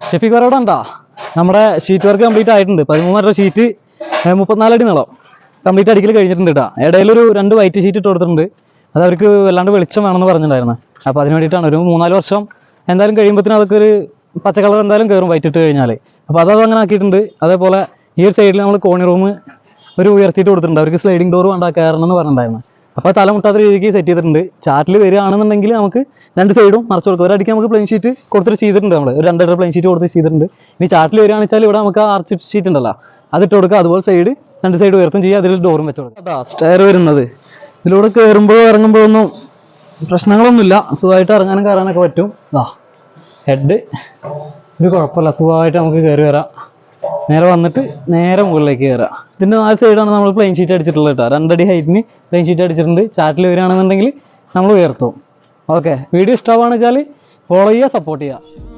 ഷെഫീഖ് പറയോടെ ഉണ്ടോ? നമ്മുടെ sheet work complete ആയിട്ടുണ്ട്. 13 ഷീറ്റ് 34 അടി നീളം കംപ്ലീറ്റ് അടിക്കൽ കഴിഞ്ഞിട്ടുണ്ട് കേട്ടോ. ഇടയിലൊരു 2 വൈറ്റ് ഷീറ്റ് ഇട്ട് കൊടുത്തിട്ടുണ്ട്. അത് അവർക്ക് വല്ലാണ്ട് വെളിച്ചം വേണമെന്ന് പറഞ്ഞിട്ടുണ്ടായിരുന്നു. അപ്പോൾ അതിന് വേണ്ടിയിട്ടാണ് ഒരു 3-4 വർഷം എന്തായാലും കഴിയുമ്പോഴത്തേനും അതൊക്കെ ഒരു പച്ച കളർ എന്തായാലും കയറും വൈറ്റ് ഇട്ട് കഴിഞ്ഞാൽ. അപ്പോൾ അത് അങ്ങനെ ആക്കിയിട്ടുണ്ട്. അതേപോലെ ഈ ഒരു സൈഡിൽ നമ്മൾ കോണി റൂം ഒരു ഉയർത്തിയിട്ട് കൊടുത്തിട്ടുണ്ട്. അവർക്ക് സ്ലൈഡിംഗ് ഡോർ വേണ്ട കയറണം എന്ന് പറഞ്ഞിട്ടുണ്ടായിരുന്നു. അപ്പോൾ തലമുട്ടാത്ത രീതിക്ക് സെറ്റ് ചെയ്തിട്ടുണ്ട്. ചാറ്റിൽ വരികയാണെന്നുണ്ടെങ്കിൽ നമുക്ക് 2 സൈഡും മറച്ചു കൊടുക്കും. ഒരടിക്ക് നമുക്ക് പ്ലെയിൻ ഷീറ്റ് കൊടുത്തിട്ട് ചെയ്തിട്ടുണ്ട്. നമ്മൾ ഒരു 2 പ്ലെയിൻ ഷീറ്റ് കൊടുത്ത് ചെയ്തിട്ടുണ്ട്. ഇനി ചാറ്റിൽ വരികയാണെന്ന് വെച്ചാൽ ഇവിടെ നമുക്ക് ആർച്ച് ഷീറ്റ് ഉണ്ടല്ലോ അതിട്ട് കൊടുക്കുക. അതുപോലെ സൈഡ് 2 സൈഡ് ഉയർത്തും ചെയ്യുക. അതിൽ ഡോറും വെച്ച് കൊടുക്കുക. സ്റ്റെയർ വരുന്നത് ഇതിലൂടെ കയറുമ്പോഴോ ഇറങ്ങുമ്പോഴൊന്നും പ്രശ്നങ്ങളൊന്നുമില്ല. സുഖമായിട്ട് ഇറങ്ങാനും കയറാനൊക്കെ പറ്റും. ഹെഡ് ഒരു കുഴപ്പമില്ല, സുഖമായിട്ട് നമുക്ക് കയറി വരാം. നേരെ വന്നിട്ട് നേരെ മുകളിലേക്ക് കയറാം. ഇതിൻ്റെ 4 സൈഡാണ് നമ്മൾ പ്ലെയിൻ ഷീറ്റ് അടിച്ചിട്ടുള്ളത് കേട്ടോ. 2 അടി ഹൈറ്റിന് പ്ലെയിൻ ഷീറ്റ് അടിച്ചിട്ടുണ്ട്. ചാറ്റിൽ വരികയാണെന്നുണ്ടെങ്കിൽ നമ്മൾ ഉയർത്തും. ഓക്കെ, വീഡിയോ ഇഷ്ടമാണെന്ന് വെച്ചാൽ ഫോളോ ചെയ്യുക, സപ്പോർട്ട് ചെയ്യുക.